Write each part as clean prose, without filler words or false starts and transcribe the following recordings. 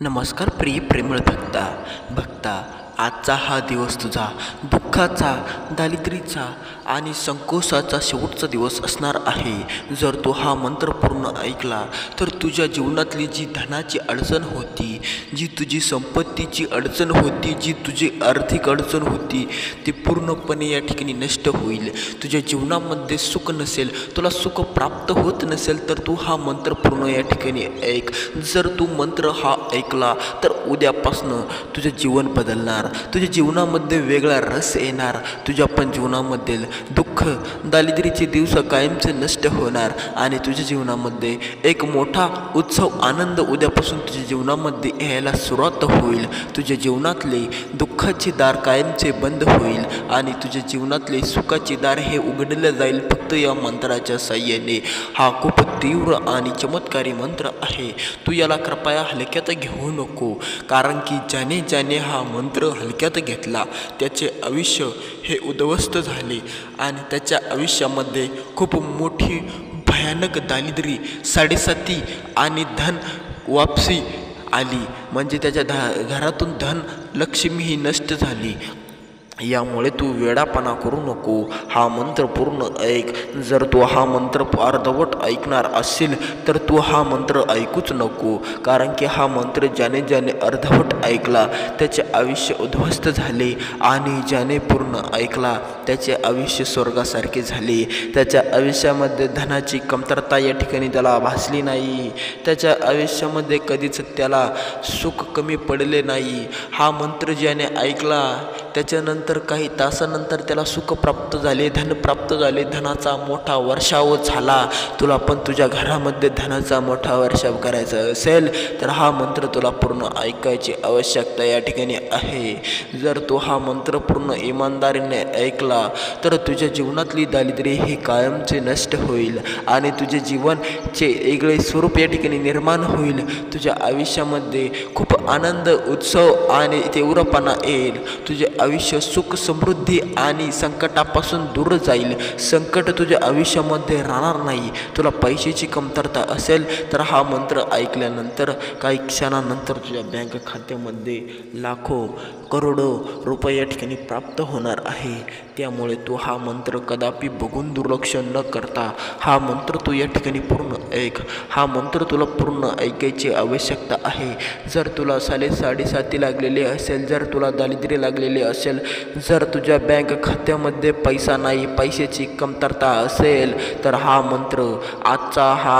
नमस्कार प्रिय प्रेमळ भक्ता आजचा हा दिवस तुझा दुःखाचा, दारिद्र्याचा आणि संकोचाचा शेवटचा दिवस असणार आहे. जर तू हा मंत्र पूर्ण ऐकला तर तुझ्या जीवनातली जी धनाची अडचण होती, जी तुझी संपत्तीची अडचण होती, जी तुझी आर्थिक अडचण होती, ती पूर्णपणे या ठिकाणी नष्ट होईल. तुझ्या जीवनामध्ये सुख नसेल, तुला सुख प्राप्त होत नसेल तर तू हा मंत्र पूर्ण या ठिकाणी ऐक. जर तू मंत्र हा ऐकला तर उद्यापासनं तुझं जीवन बदलणार, तुझ्या जीवनामध्ये वेगळा रस येणार, तुझ्या पण जीवनामधील दुःख, दारिद्र्याचे दिवस कायमचे नष्ट होणार आणि तुझ्या जीवनामध्ये एक मोठा उत्सव, आनंद उद्यापासून तुझ्या जीवनामध्ये यायला सुरुवात होईल. तुझ्या जीवनातले दुःखाचे दार कायमचे बंद होईल आणि तुझ्या जीवनातले सुखाचे दार हे उघडले जाईल फक्त या मंत्राच्या साह्याने. हा खूप तीव्र आणि चमत्कारी मंत्र आहे. तू याला कृपया हलक्यात घेऊ नको, कारण की ज्याने हा मंत्र हलक्यात घेतला त्याचे आयुष्य हे उद्ध्वस्त झाले आणि त्याच्या आयुष्यामध्ये खूप मोठी भयानक दारिद्र्य, साडेसाती आणि धन वापसी आली. म्हणजे त्याच्या घरातून धन लक्ष्मी ही नष्ट झाली. यामुळे तू वेडापणा करू नको, हा मंत्र पूर्ण ऐक. जर तू हा मंत्र अर्धवट ऐकणार असेल तर तू हा मंत्र ऐकूच नको, कारण की हा मंत्र ज्याने अर्धवट ऐकला त्याचे आयुष्य उद्ध्वस्त झाले आणि ज्याने पूर्ण ऐकला त्याचे आयुष्य स्वर्गासारखे झाले. त्याच्या आयुष्यामध्ये धनाची कमतरता या ठिकाणी त्याला भासली नाही, त्याच्या आयुष्यामध्ये कधीच त्याला सुख कमी पडले नाही. हा मंत्र ज्याने ऐकला त्याच्यानंतर काही तासानंतर त्याला सुख प्राप्त झाले, धन प्राप्त झाले, धनाचा मोठा वर्षाव झाला. तुला पण तुझ्या घरामध्ये धनाचा मोठा वर्षाव करायचा असेल तर हा मंत्र तुला पूर्ण ऐकायची आवश्यकता या ठिकाणी आहे. जर तू हा मंत्र पूर्ण इमानदारीने ऐकला तर तुझ्या जीवनातली दारिद्र्य हे कायमचे नष्ट होईल आणि तुझे जीवनचे वेगळे स्वरूप या ठिकाणी निर्माण होईल. तुझ्या आयुष्यामध्ये खूप आनंद, उत्सव आणि तीव्रपणा येईल. तुझे आयुष्य सुख, समृद्धी आणि संकटापासून दूर जाईल. संकट तुझ्या आयुष्यामध्ये राहणार नाही. तुला पैशाची कमतरता असेल तर हा मंत्र ऐकल्यानंतर काही क्षणानंतर तुझ्या बँक खात्यामध्ये लाखो, करोडो रुपये या ठिकाणी प्राप्त होणार आहे. त्यामुळे तू हा मंत्र कदापि बघून दुर्लक्ष न करता हा मंत्र तू या ठिकाणी पूर्ण ऐक. हा मंत्र तुला पूर्ण ऐकायची आवश्यकता आहे. जर तुला साडेसाती लागलेली असेल, जर तुला दारिद्र्य लागलेले असेल, जर तुझ्या बँक खात्यामध्ये पैसा नाही, पैशाची कमतरता असेल तर हा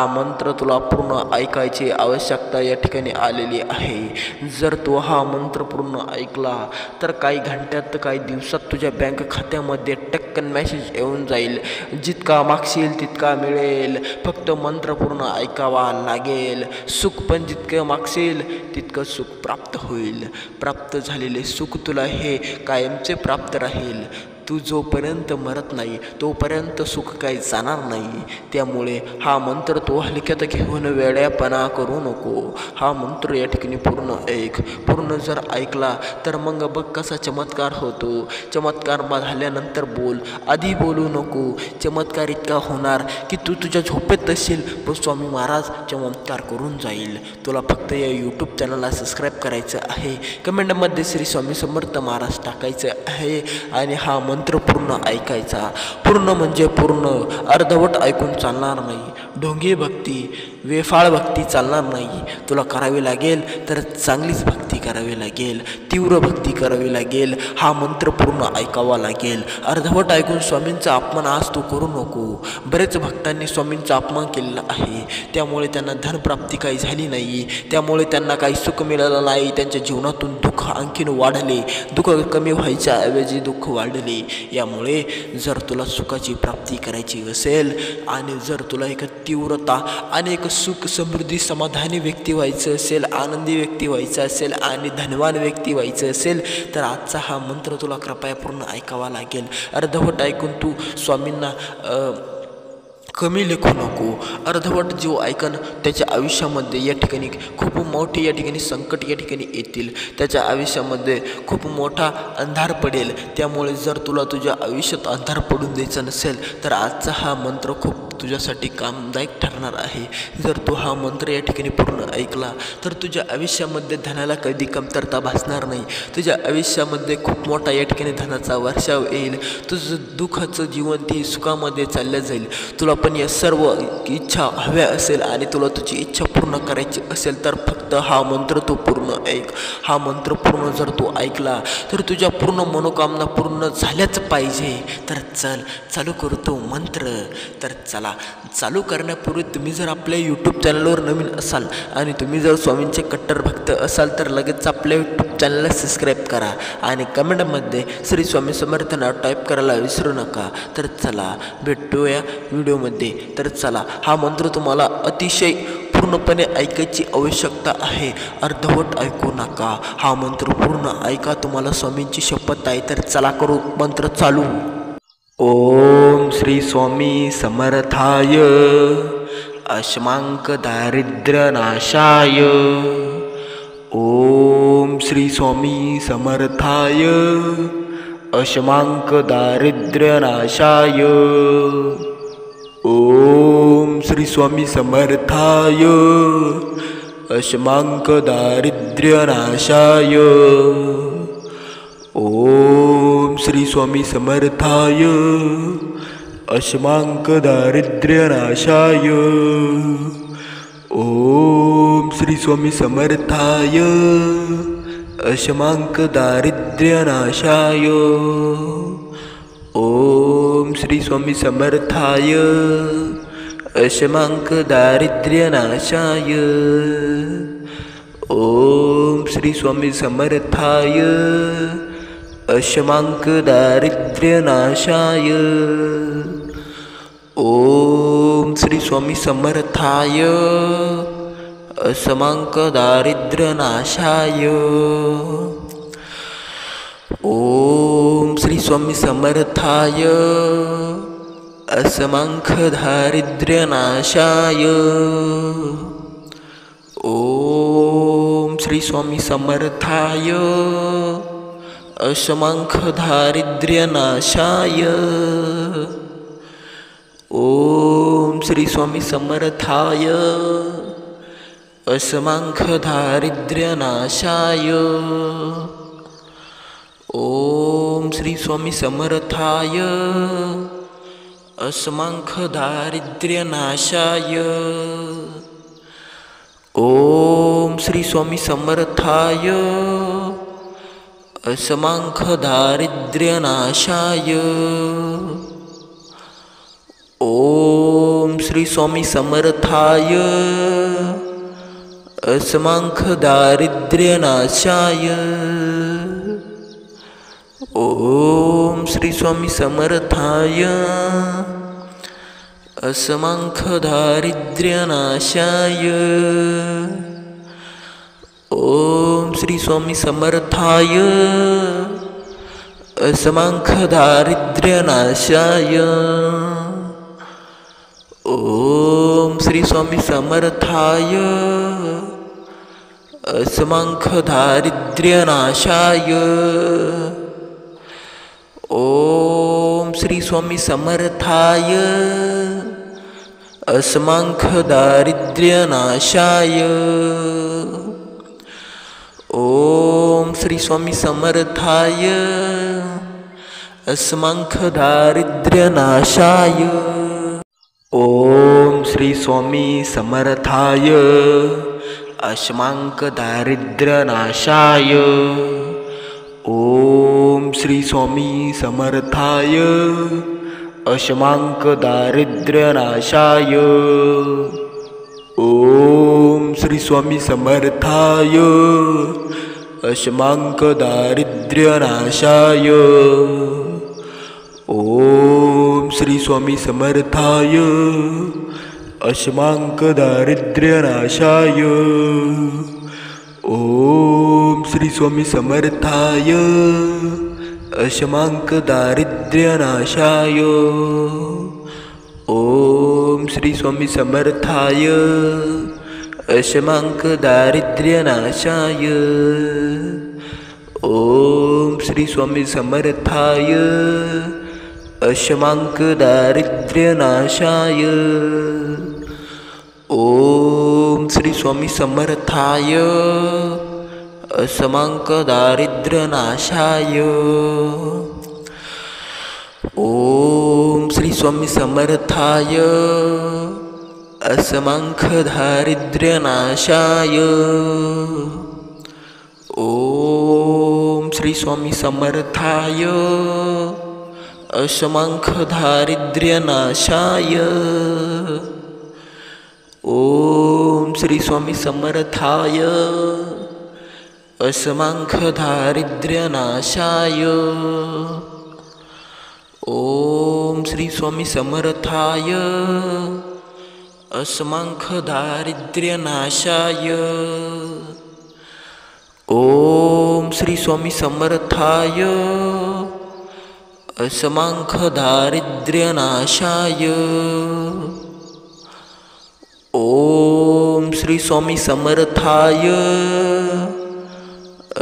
मंत्र तुला पूर्ण ऐकायची आवश्यकता या ठिकाणी आलेली आहे. जर तू हा मंत्र पूर्ण ऐकला तर काही घंट्यात, काही दिवसात तुझ्या बँक खात्यामध्ये टक्कन मेसेज येऊन जाईल. जितका मागशील तितका मिळेल, फक्त मंत्र पूर्ण ऐकावा लागेल. सुख पण जितकं मागशील तितकं सुख प्राप्त होईल. प्राप्त झालेले सुख तुला हे कायमचे प्राप्त राहील. तू जोपर्यंत मरत नाही तोपर्यंत सुख काही जाणार नाही. त्यामुळे हा मंत्र तू हलक्यात घेऊन वेड्यापणा करू नको. हा मंत्र या ठिकाणी पूर्ण ऐक. पूर्ण जर ऐकला तर मग बघ कसा चमत्कार होतो. चमत्कार झाल्यानंतर बोल, आधी बोलू नको. चमत्कार इतका होणार की तू तुझ्या झोपेत असशील पण स्वामी महाराज चमत्कार करून जाईल. तुला फक्त या यूट्यूब चॅनलला सबस्क्राईब करायचं आहे, कमेंटमध्ये श्री स्वामी समर्थ महाराज टाकायचं आहे आणि हा मंत्र पूर्ण ऐकायचा. पूर्ण म्हणजे पूर्ण, अर्धवट ऐकून चालणार नाही. ढोंगी भक्ती, वेफाळ भक्ती चालणार नाही. तुला करावी लागेल तर चांगलीच भक्ती करावी लागेल, तीव्र भक्ती करावी लागेल. हा मंत्र पूर्ण ऐकावा लागेल. अर्धवट ऐकून स्वामींचा अपमान आज तू करू नको. बरेच भक्तांनी स्वामींचा अपमान केलेला आहे, त्यामुळे त्यांना धनप्राप्ती काही झाली नाही, त्यामुळे त्यांना काही सुख मिळालं नाही. त्यांच्या जीवनातून दुःख आणखीन वाढले. दुःख कमी व्हायच्या ऐवजी दुःख वाढले. यामुळे जर तुला सुखाची प्राप्ती करायची असेल आणि जर तुला एक तीव्रता आणि एक सुख, समृद्धी, समाधानी व्यक्ती व्हायचं असेल, आनंदी व्यक्ती व्हायचं असेल आणि धनवान व्यक्ती व्हायचं असेल तर आजचा हा मंत्र तुला कृपया पूर्ण ऐकावा लागेल. अर्धवट ऐकून तू स्वामींना कमी लेखू नको. अर्धवट जो ऐकन त्याच्या आयुष्यामध्ये या ठिकाणी खूप मोठी या ठिकाणी संकट या ठिकाणी येतील. त्याच्या आयुष्यामध्ये खूप मोठा अंधार पडेल. त्यामुळे जर तुला तुझ्या आयुष्यात अंधार पडून द्यायचा नसेल तर आजचा हा मंत्र खूप तुझ्यासाठी कामदायक ठरणार आहे. जर तू हा मंत्र या ठिकाणी पूर्ण ऐकला तर तुझ्या आयुष्यामध्ये धनाला कधी कमतरता भासणार नाही. तुझ्या आयुष्यामध्ये खूप मोठा या ठिकाणी धनाचा वर्षाव येईल. तुझं दुःखाचं जीवन ते सुखामध्ये चाललं जाईल. तुला पण या सर्व इच्छा हव्या असेल आणि तुला तुझी इच्छा पूर्ण करायची असेल तर फक्त हा मंत्र तू पूर्ण ऐक. हा मंत्र पूर्ण जर तू ऐकला तर तुझ्या पूर्ण मनोकामना पूर्ण झाल्याच पाहिजे. तर चल चालू करू तो मंत्र. तर चला, चालू करण्यापूर्वी तुम्ही जर आपल्या यूट्यूब चॅनलवर नवीन असाल आणि तुम्ही जर स्वामींचे कट्टर भक्त असाल तर लगेच आपल्या यूट्यूब चॅनलला सबस्क्राईब करा आणि कमेंटमध्ये श्री स्वामी समर्थ नाव टाईप करायला विसरू नका. तर चला भेटूया व्हिडिओमध्ये. तर चला, हा मंत्र तुम्हाला अतिशय पूर्णपणे ऐकायची आवश्यकता आहे. अर्धवट ऐकू नका. हा मंत्र पूर्ण ऐका. तुम्हाला स्वामींची शपथ आहे. तर चला करू मंत्र चालू. ओम श्री स्वामी समर्थाय अशमांक दारिद्र्यनाशाय. ओम श्री स्वामी समर्थाय अशमांक दारिद्र्यनाशाय. ओम श्री स्वामी समर्थाय अशमांक दारिद्र्यनाशाय. ओम श्री स्वामी समर्थाय अशमांक दारिद्र्यनाशाय. ओम श्री स्वामी समर्थाय अशमांक दारिद्र्यनाशाय. ओम श्री स्वामी समर्थाय अशमांक दारिद्र्यनाशाय. ओम श्री स्वामी समर्थाय अशमांक दारिद्र्यनाशाय. ओम श्री स्वामी समर्थाय अशमांक दारिद्र्यनाशाय. ओम श्री स्वामी समर्थाय अशमांक दारिद्र्यनाशाय. ओम श्री स्वामी समर्थाय अशमांक दारिद्र्यनाशाय. ओम श्री स्वामी समर्थाय अशमांक दारिद्र्यनाशाय. ओम श्री स्वामी समर्थाय अशमांक दारिद्र्यनाशाय. ओम श्री स्वामी समर्थाय अशमांक दारिद्र्यनाशाय. ओम श्री स्वामी समर्थाय अशमांक दारिद्र्यनाशाय. ओम श्री स्वामी समर्थाय अशमांक दारिद्र्यनाशाय. ओम श्री स्वामी समर्थाय अशमांक दारिद्र्यनाशाय. ओम श्री स्वामी समर्थाय अशमांक दारिद्र्यनाशाय. ओम श्री स्वामी समर्थाय अशमांक दारिद्र्यनाशाय. ओम श्री स्वामी समर्थाय अशमांक दारिद्र्यनाशाय. ओम श्री स्वामी समर्थाय अशमांक दारिद्र्यनाशाय. ओम श्री स्वामी समर्थाय अशमांक दारिद्र्यनाशाय. ओम श्री स्वामी समर्थाय अशमांक दारिद्र्यनाशाय. ओम श्री स्वामी समर्थाय अशमांक दारिद्र्यनाशाय. ओम श्री स्वामी समर्थाय अशमांक दारिद्र्यनाशाय. ओम श्री स्वामी समर्थाय अशमांक दारिद्र्यनाशाय. ओम श्री स्वामी समर्थाय अशमांक दारिद्र्यनाशाय। ओम श्री स्वामी समर्थाय। असमांक दारिद्र्यनाशाय। ओम श्री स्वामी समर्थाय। असमांक दारिद्र्यनाशाय। ओम श्री स्वामी समर्थाय। असमांक दारिद्र्यनाशाय। ओम श्री स्वामी समर्थाय। असमांक दारिद्र्यनाशाय। ओम श्री स्वामी समर्थाय। असमांक दारिद्र्यनाशाय। ओम श्री स्वामी समर्थाय। असमांक दारिद्र्यनाशाय। ओम श्री स्वामी समर्थाय।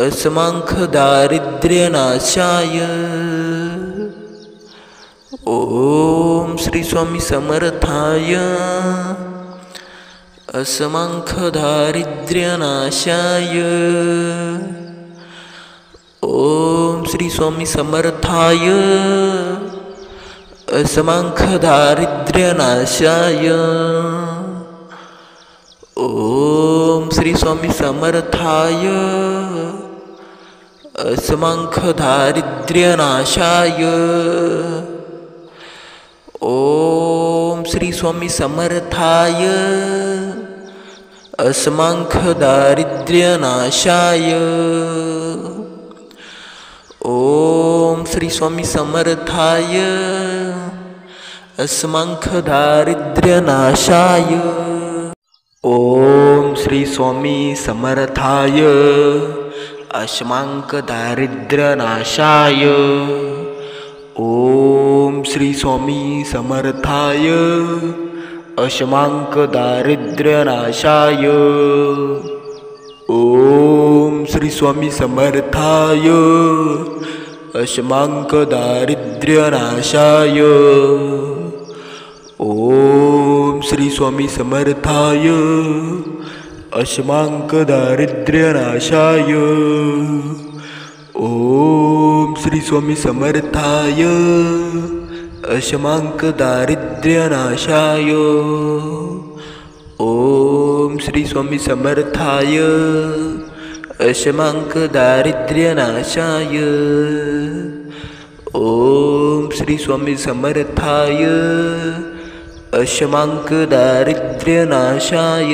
असमांक दारिद्र्यनाशाय। ओम श्री स्वामी समर्थाय। असमांक दारिद्र्यनाशाय। ओम श्री स्वामी समर्थाय। असमांक दारिद्र्यनाशाय। ओम श्री स्वामी समर्थाय। असमांक दारिद्र्यनाशाय। ओम श्री स्वामी समर्थाय। असमांक दारिद्र्यनाशाय। ओम श्री स्वामी समर्थाय। असमांक दारिद्र्यनाशाय। ओम श्री स्वामी समर्थाय। असमांक दारिद्र्यनाशाय। ओम श्री स्वामी समर्थाय। असमांक दारिद्र्यनाशाय। ओम श्री स्वामी समर्थाय। असमांक दारिद्र्यनाशाय। ओम श्री स्वामी समर्थाय। असमांक दारिद्र्यनाशाय। ओम श्री स्वामी समर्थाय। असमांक दारिद्र्यनाशाय। ओम श्री स्वामी समर्थाय। असमांक दारिद्र्यनाशाय। ओम श्री स्वामी समर्थाय। असमांक दारिद्र्यनाशाय।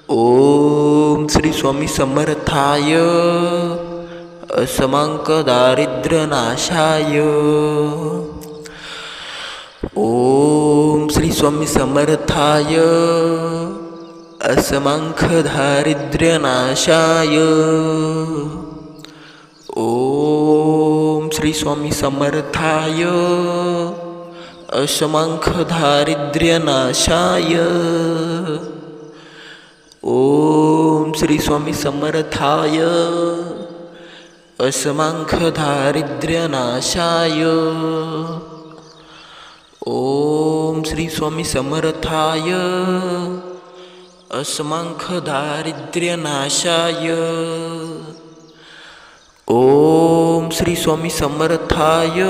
ओम श्री स्वामी समर्थाय। असमांक दारिद्र्यनाशाय। ओम श्री स्वामी समर्थाय। असमांक दारिद्र्यनाशाय। ओम श्री स्वामी समर्थाय। असमांक दारिद्र्यनाशाय। ओम श्री स्वामी समर्थाय। असमांक दारिद्र्यनाशाय। ओम श्री स्वामी समर्थाय। असमांक दारिद्र्यनाशाय। ओम श्री स्वामी समर्थाय।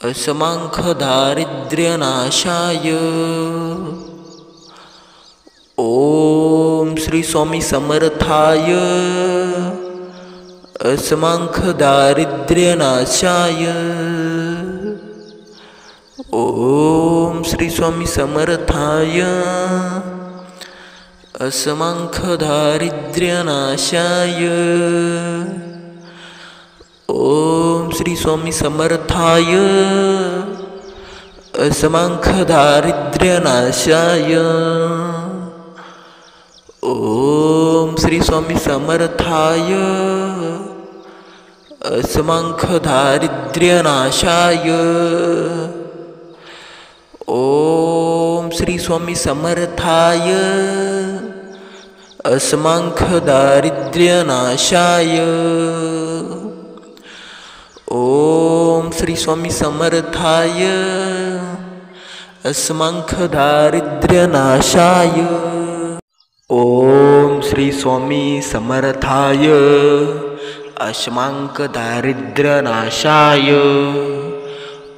असमांक दारिद्र्यनाशाय। ओम श्री स्वामी समर्थाय। असमांक दारिद्र्यनाशाय। ओम श्री स्वामी समर्थाय। असमांक दारिद्र्यनाशाय। ओम श्री स्वामी समर्थाय। असमांक दारिद्र्यनाशाय। ओम श्री स्वामी समर्थाय। असमांक दारिद्र्यनाशाय। ओम श्री स्वामी समर्थाय। असमांक दारिद्र्यनाशाय। ओम श्री स्वामी समर्थाय अस्मांख दारिद्र्यनाशाय। ओम श्री स्वामी समर्थाय अस्मांक दारिद्र्यनाशाय।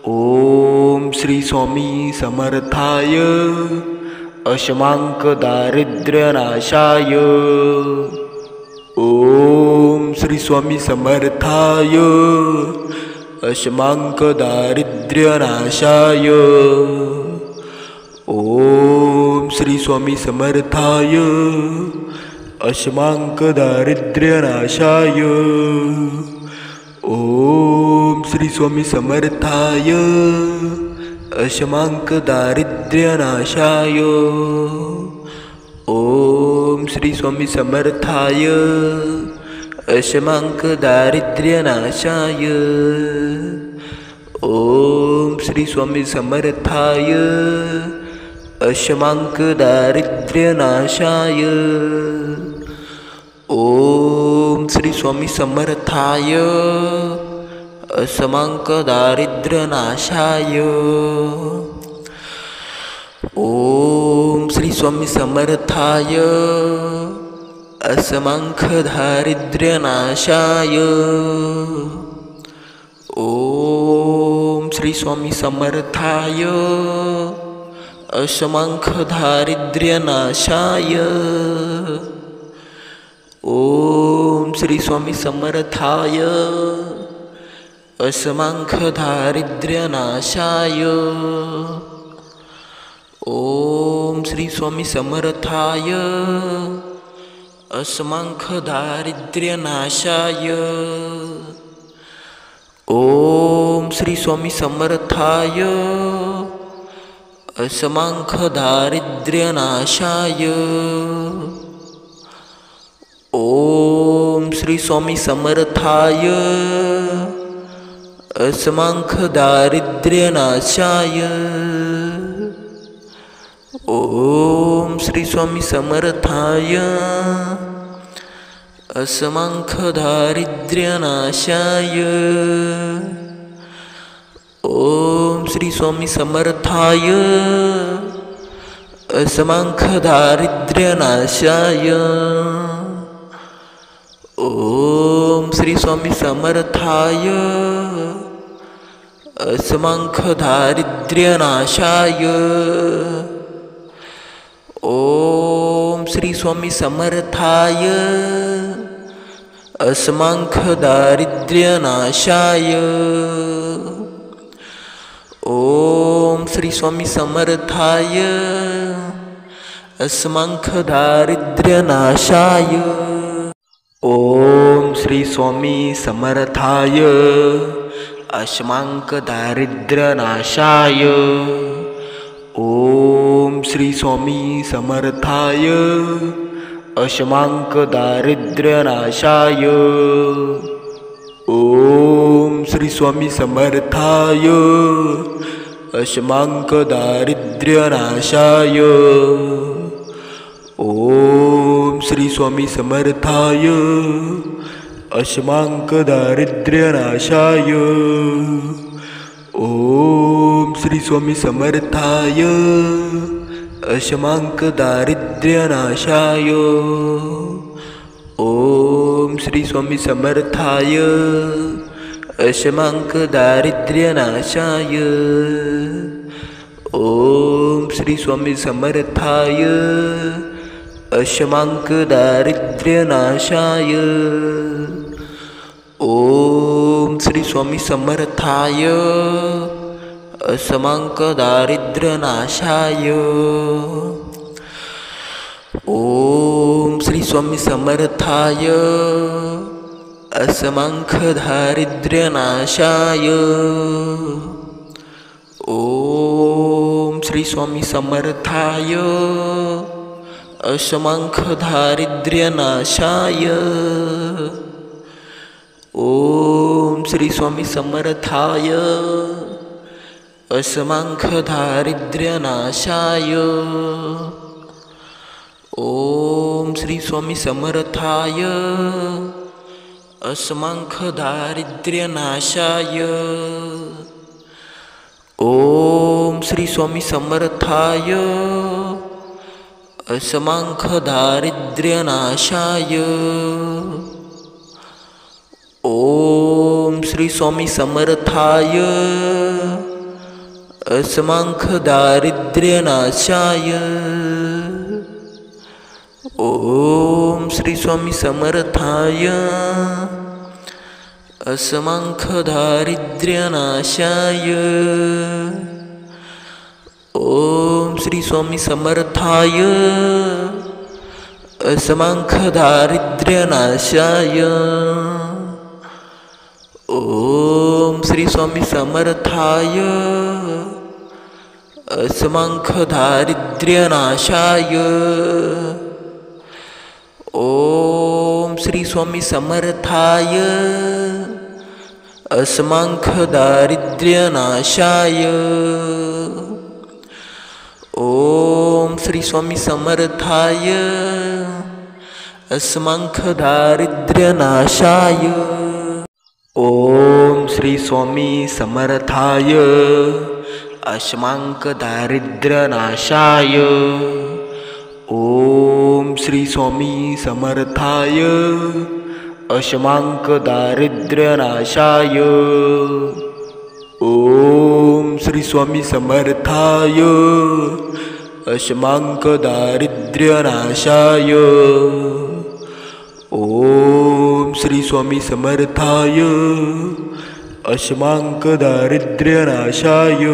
ओम श्री स्वामी समर्थाय अस्मांक दारिद्र्यनाशाय। ओम श्री स्वामी समर्थाय अस्मांक दारिद्र्यनाशाय। ओम श्री स्वामी समर्थाय अस्मांक दारिद्र्यनाशाय। ओम श्री स्वामी समर्थाय अस्मांक दारिद्र्यनाशाय। ओम श्री स्वामी समर्थाय अस्मांक दारिद्र्यनाशाय। ओम श्री स्वामी समर्थाय अस्मांक दारिद्र्यनाशाय। ओम श्री स्वामी समर्थाय अस्मांक दारिद्र्यनाशाय। ओम श्री स्वामी समर्थाय अस्मांक दारिद्र्यनाशाय। ओम श्री स्वामी समर्थाय अस्मांक दारिद्र्यनाशाय। ओम श्री स्वामी समर्थाय अस्मांक दारिद्र्यनाशाय। ओम श्री स्वामी समर्थाय अस्मांक दारिद्र्यनाशाय। ओम श्री स्वामी समर्थाय अस्मांक दारिद्र्यनाशाय। ओम श्री स्वामी समर्थाय अस्मांक दारिद्र्यनाशाय। ओम श्री स्वामी समर्थाय अस्मांक दारिद्र्यनाशाय। ओम श्री स्वामी समर्थाय अस्मांक दारिद्र्यनाशाय। ओम श्री स्वामी समर्थाय अस्मांक दारिद्र्यनाशाय। ओम श्री स्वामी समर्थाय अस्मांक दारिद्र्यनाशाय। ओम श्री स्वामी समर्थाय अस्मांक दारिद्र्यनाशाय। ओम श्री स्वामी समर्थाय अस्मांक दारिद्र्यनाशाय। ओम श्री स्वामी समर्थाय अस्मांक दारिद्र्यनाशाय। ओम श्री स्वामी समर्थाय अस्मांक दारिद्र्यनाशाय। ओम श्री स्वामी समर्थाय अस्मांक दारिद्र्यनाशाय। ओम श्री स्वामी समर्थाय अस्मांक दारिद्र्यनाशाय। ओम श्री स्वामी समर्थाय अस्मांक दारिद्र्यनाशाय। ओम श्री स्वामी समर्थाय अस्मांक दारिद्र्यनाशाय। ओम श्री स्वामी समर्थाय अस्मांक दारिद्र्यनाशाय। ओम श्री स्वामी समर्थाय अस्मांक दारिद्र्यनाशाय। ओम श्री स्वामी समर्थाय अस्मांक दारिद्र्यनाशाय। ओम श्री स्वामी समर्थाय अस्मांक दारिद्र्यनाशाय। ओम श्री स्वामी समर्थाय अस्मांख दारिद्र्यनाशाय। ओम श्री स्वामी समर्थाय। अस्मांख दारिद्र्यनाशाय। ओम श्री स्वामी समर्थाय। अस्मांख दारिद्र्यनाशाय। ओम श्री स्वामी समर्थाय। अस्मांख दारिद्र्यनाशाय। ओम श्री स्वामी समर्थाय। अस्मांख दारिद्र्यनाशाय। ओम श्री स्वामी समर्थाय। अस्मांख दारिद्र्यनाशाय। ओम श्री स्वामी समर्थाय। अस्मांख दारिद्र्यनाशाय। ओम श्री स्वामी समर्थाय। अस्मांख दारिद्र्यनाशाय। ओम श्री स्वामी समर्थाय। अस्मांख दारिद्र्यनाशाय। ओम श्री स्वामी समर्थाय। अस्मांख दारिद्र्यनाशाय। ओम श्री स्वामी समर्थाय। अस्मांख दारिद्र्यनाशाय। ओम श्री स्वामी समर्थाय। अस्मांख दारिद्र्यनाशाय।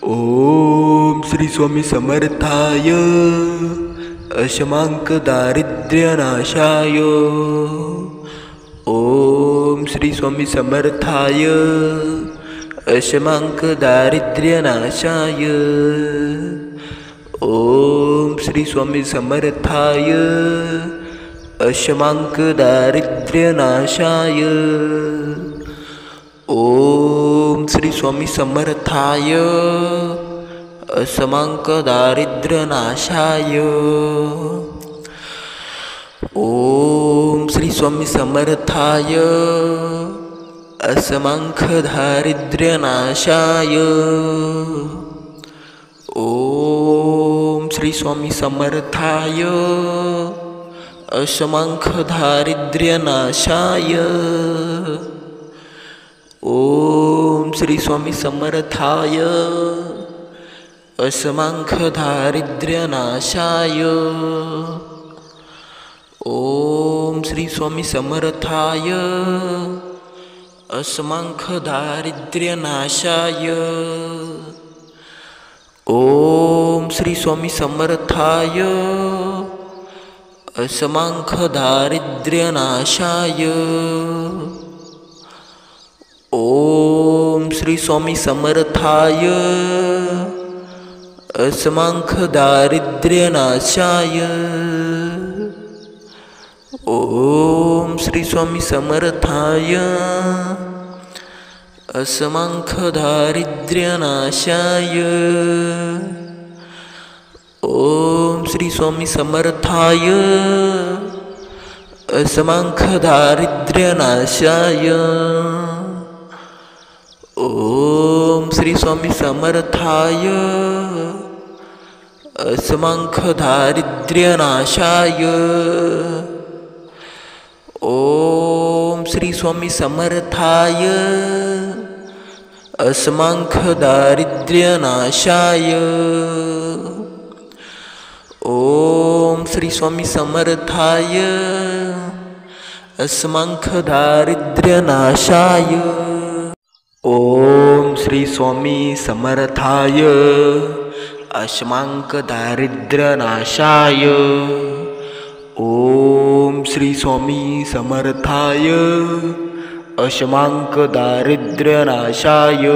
ओम श्री स्वामी समर्थाय। अस्मांख दारिद्र्यनाशाय। ओम श्री स्वामी समर्थाय। अस्मांख दारिद्र्यनाशाय। ओम श्री स्वामी समर्थाय। अस्मांख दारिद्र्यनाशाय। ओम श्री स्वामी समर्थाय। अस्मांख दारिद्र्यनाशाय। ओम श्री स्वामी समर्थाय। अस्मांख दारिद्र्यनाशाय। ओम श्री स्वामी समर्थाय। अस्मांख दारिद्र्यनाशाय। ओम श्री स्वामी समर्थाय। अस्मांख दारिद्र्यनाशाय। ओम श्री स्वामी समर्थाय। अस्मांख दारिद्र्यनाशाय। ओम श्री स्वामी समर्थाय। अस्मांख दारिद्र्यनाशाय। ओम श्री स्वामी समर्थाय। अस्मांख दारिद्र्यनाशाय। ओम श्री स्वामी समर्थाय। अस्मांख दारिद्र्यनाशाय। ओम श्री स्वामी समर्थाय। अस्मांख दारिद्र्यनाशाय। ओम श्री स्वामी समर्थाय। अस्मांख दारिद्र्यनाशाय। ओम श्री स्वामी समर्थाय। अस्मांख दारिद्र्यनाशाय। ओम श्री स्वामी समर्थाय। अस्मांख दारिद्र्यनाशाय। ओम श्री स्वामी समर्थाय। अस्मांख दारिद्र्यनाशाय। ओम श्री स्वामी समर्थाय। अस्मांख दारिद्र्यनाशाय।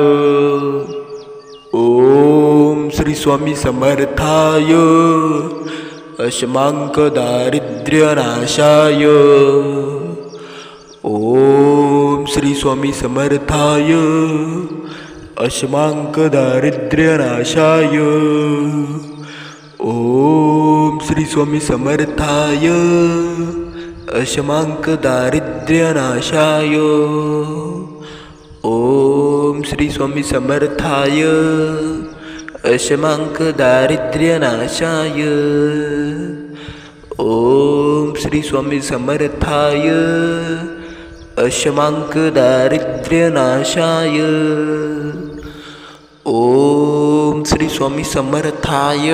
ओम श्री स्वामी समर्थाय। अस्मांख दारिद्र्यनाशाय। ओम श्री स्वामी समर्थाय। अस्मांख दारिद्र्यनाशाय। ओम श्री स्वामी समर्थाय। अशमांक दारिद्र्यनाशाय। ओम श्री स्वामी समर्थाय। अशमांक दारिद्र्यनाशाय। ओम श्री स्वामी समर्थाय। अशमांक दारिद्र्यनाशाय। ओम श्री स्वामी समर्थाय।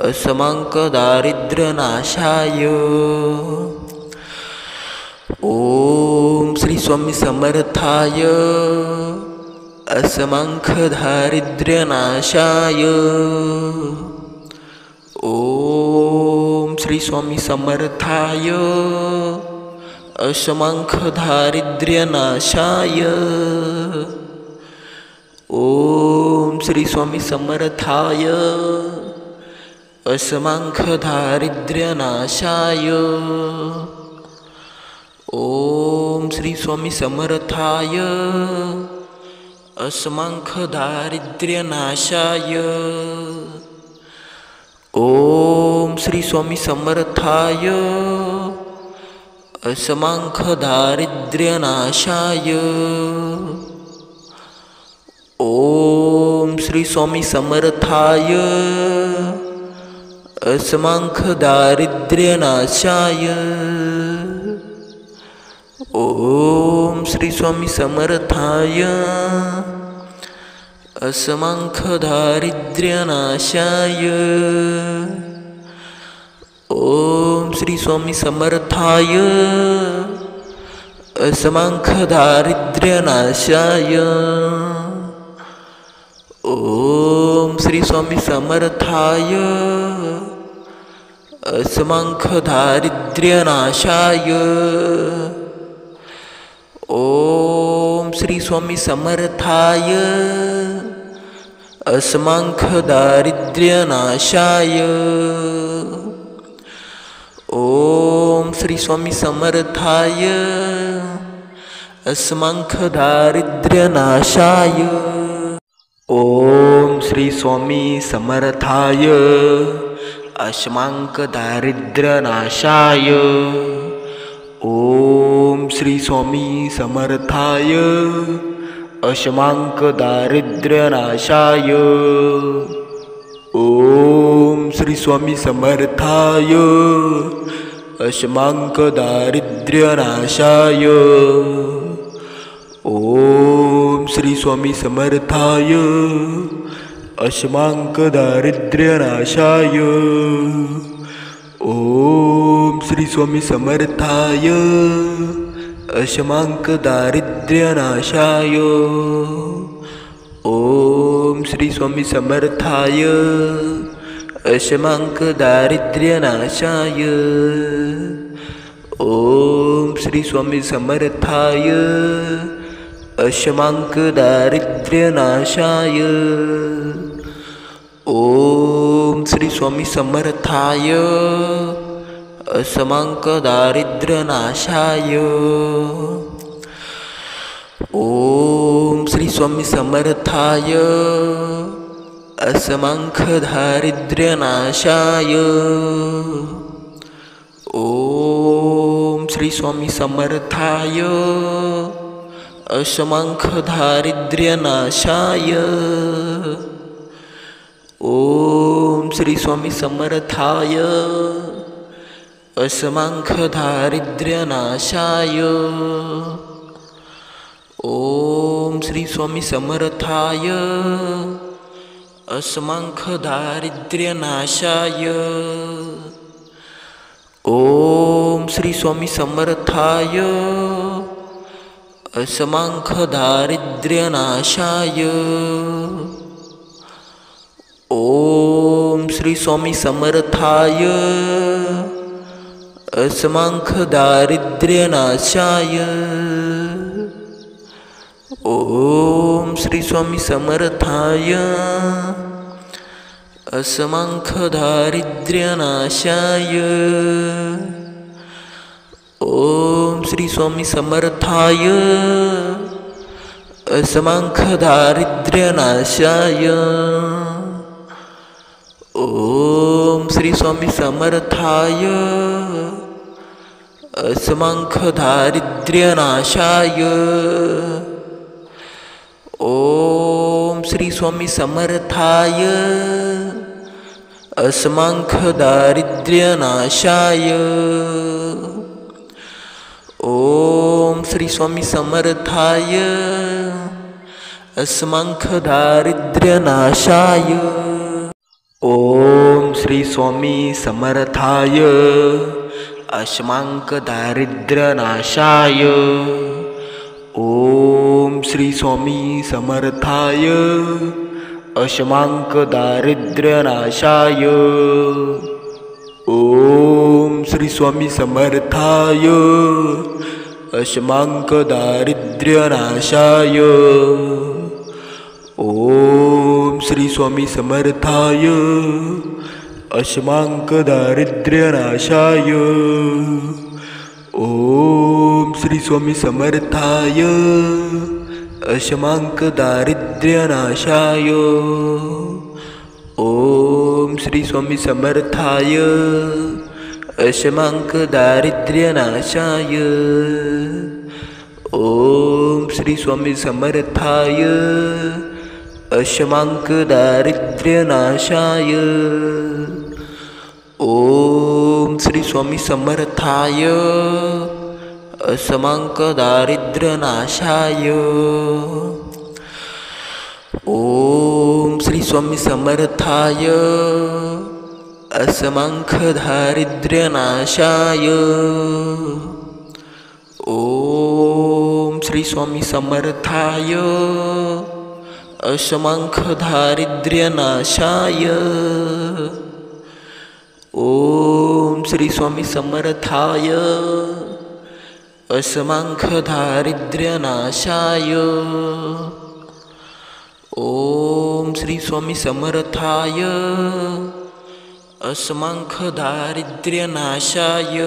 असमांक दारिद्र्यनाशाय। ओम श्री स्वामी समर्थाय। असमांक दारिद्र्यनाशाय। ओम श्री स्वामी समर्थाय। असमांक दारिद्र्यनाशाय। ओम श्री स्वामी समर्थाय। असमांक दारिद्र्यनाशाय। ओम श्री स्वामी समर्थाय। असमांक दारिद्र्यनाशाय। ओम श्री स्वामी समर्थाय। असमांक दारिद्र्यनाशाय। ओम श्री स्वामी समर्थाय। असमांक दारिद्र्यनाशाय। ओम श्री स्वामी समर्थाय। असमांक दारिद्र्यनाशाय। ओम श्री स्वामी समर्थाय। असमांक दारिद्र्यनाशाय। ओम श्री स्वामी समर्थाय। असमांक दारिद्र्यनाशाय। ओम श्री स्वामी समर्थाय। असमांक दारिद्र्यनाशाय। ओम श्री स्वामी समर्थाय। असमांक दारिद्र्यनाशाय। ओम श्री स्वामी समर्थाय। असमांक दारिद्र्यनाशाय। ओम श्री स्वामी समर्थाय। असमांक दारिद्र्यनाशाय। ओम श्री स्वामी समर्थाय। असमांक दारिद्र्यनाशाय। ओम श्री स्वामी समर्थाय। असमांक दारिद्र्यनाशाय। ओम श्री स्वामी समर्थाय। असमांक दारिद्र्यनाशाय। ओम श्री स्वामी समर्थाय। असमांक दारिद्र्यनाशाय। ओम श्री स्वामी समर्थाय। असमांक दारिद्र्यनाशाय। ओम श्री स्वामी समर्थाय। असमांक दारिद्र्यनाशाय। ओम श्री स्वामी समर्थाय। असमांक दारिद्र्यनाशाय। ओम श्री स्वामी समर्थाय। असमांक दारिद्र्यनाशाय। ओम श्री स्वामी समर्थाय। असमांक दारिद्र्यनाशाय। ओम श्री स्वामी समर्थाय। असमांक दारिद्र्यनाशाय। ओम श्री स्वामी समर्थाय। असमांक दारिद्र्यनाशाय। ओम श्री स्वामी समर्थाय। असमांक दारिद्र्यनाशाय। ओम श्री स्वामी समर्थाय। असमांक दारिद्र्यनाशाय। ओम श्री स्वामी समर्थाय। असमांक दारिद्र्यनाशाय। ओम श्री स्वामी समर्थाय। असमांख दारिद्र्यनाशाय। ओम श्री स्वामी समर्थाय। असमांख दारिद्र्यनाशाय। ओम श्री स्वामी समर्थाय। असमांख दारिद्र्यनाशाय। ओम श्री स्वामी समर्थाय। असमांक दारिद्र्यनाशाय। ओम श्री स्वामी समर्थाय। असमांक दारिद्र्यनाशाय। ओम श्री स्वामी समर्थाय। असमांक दारिद्र्यनाशाय। ओम श्री स्वामी समर्थाय। असमांक दारिद्र्यनाशाय। ओम श्री स्वामी समर्थाय। असमांक दारिद्र्यनाशाय। ओम श्री स्वामी समर्थाय। असमांक दारिद्र्यनाशाय। ओम श्री स्वामी समर्थाय। असमांक दारिद्र्यनाशाय। ओम श्री स्वामी समर्थाय। असमांक दारिद्र्यनाशाय। ओम श्री स्वामी समर्थाय। असमांख दारिद्र्यनाशाय। ओम श्री स्वामी समर्थाय। असमांख दारिद्र्यनाशाय। ओम श्री स्वामी समर्थाय। असमांख दारिद्र्यनाशाय। ओम श्री स्वामी समर्थाय। असमांख दारिद्र्यनाशाय।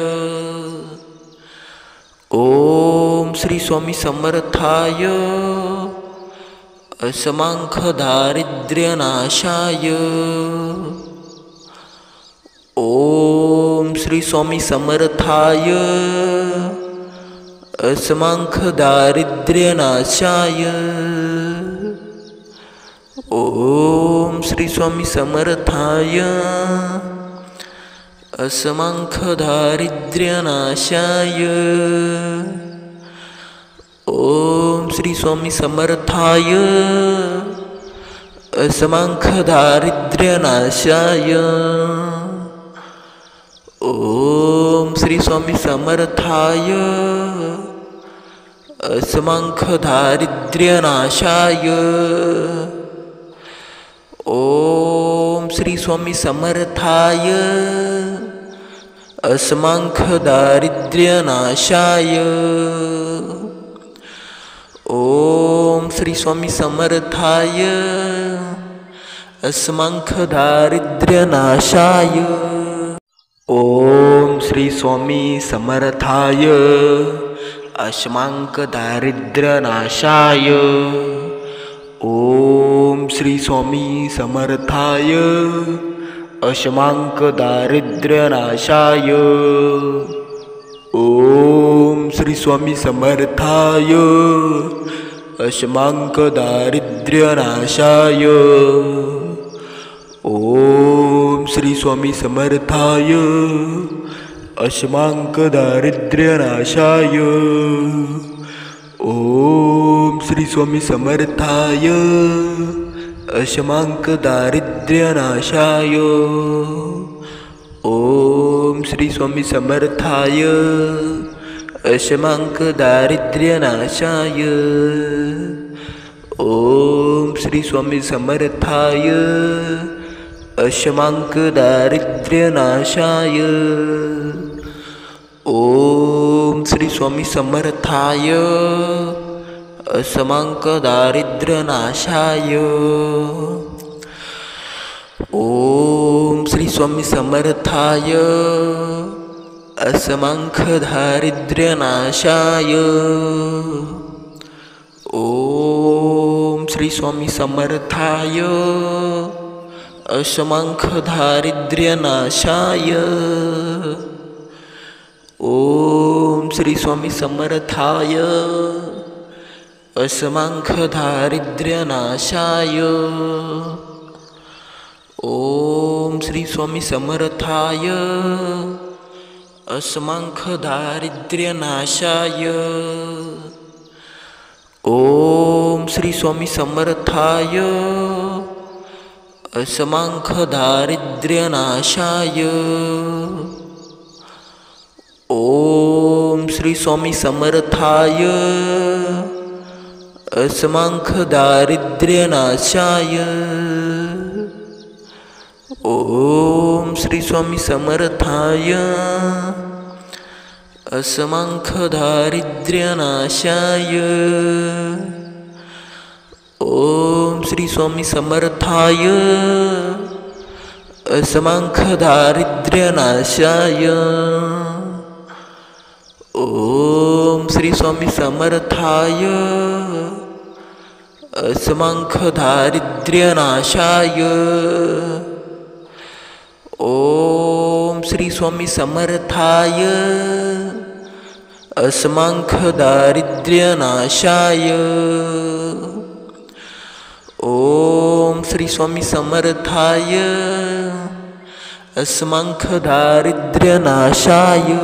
ओम श्री स्वामी समर्थाय। असमांख दारिद्र्यनाशाय। ओम श्री स्वामी समर्थाय। असमांख दारिद्र्यनाशाय। ओम श्री स्वामी समर्थाय। असमांख दारिद्र्यनाशाय। ओम श्री स्वामी समर्थाय। असमांख दारिद्र्यनाशाय। ओम श्री स्वामी समर्थाय। असमांख दारिद्र्यनाशाय। ओम श्री स्वामी समर्थाय। असमांख दारिद्र्यनाशाय। ओम श्री स्वामी समर्थाय। असमांख दारिद्र्यनाशाय। ओम श्री स्वामी समर्थाय। असमांक दारिद्र्यनाशाय। ओम श्री स्वामी समर्थाय। असमांक दारिद्र्यनाशाय। ओम श्री स्वामी समर्थाय। असमांक दारिद्र्यनाशाय। ओम श्री स्वामी समर्थाय। असमांक दारिद्र्यनाशाय। ओम श्री स्वामी समर्थाय। असमांक दारिद्र्यनाशाय। ओम श्री स्वामी समर्थाय। असमांक दारिद्र्यनाशाय। ओम श्री स्वामी समर्थाय। असमांक दारिद्र्यनाशाय। ओम श्री स्वामी समर्थाय। असमांक दारिद्र्यनाशाय। ओम श्री स्वामी समर्थाय। असमांख दारिद्र्यनाशाय। ओम श्री स्वामी समर्थाय। असमांख दारिद्र्यनाशाय। ओम श्री स्वामी समर्थाय असमांख दारिद्र्यनाशाय। ओम श्री स्वामी समर्थाय असमांख दारिद्र्यनाशाय। ओम श्री स्वामी समर्थाय असमांख दारिद्र्यनाशाय। ओम श्री स्वामी समर्थाय असमांख दारिद्र्यनाशाय। ओम श्री स्वामी समर्थाय असमांख दारिद्र्यनाशाय। ओम श्री स्वामी समर्थाय असमांख दारिद्र्यनाशाय। ओम श्री स्वामी समर्थाय असमांख दारिद्र्यनाशाय। ओम श्री स्वामी समर्थाय असमांख दारिद्र्यनाशाय। ओम श्री स्वामी समर्थाय असमांख दारिद्र्यनाशाय।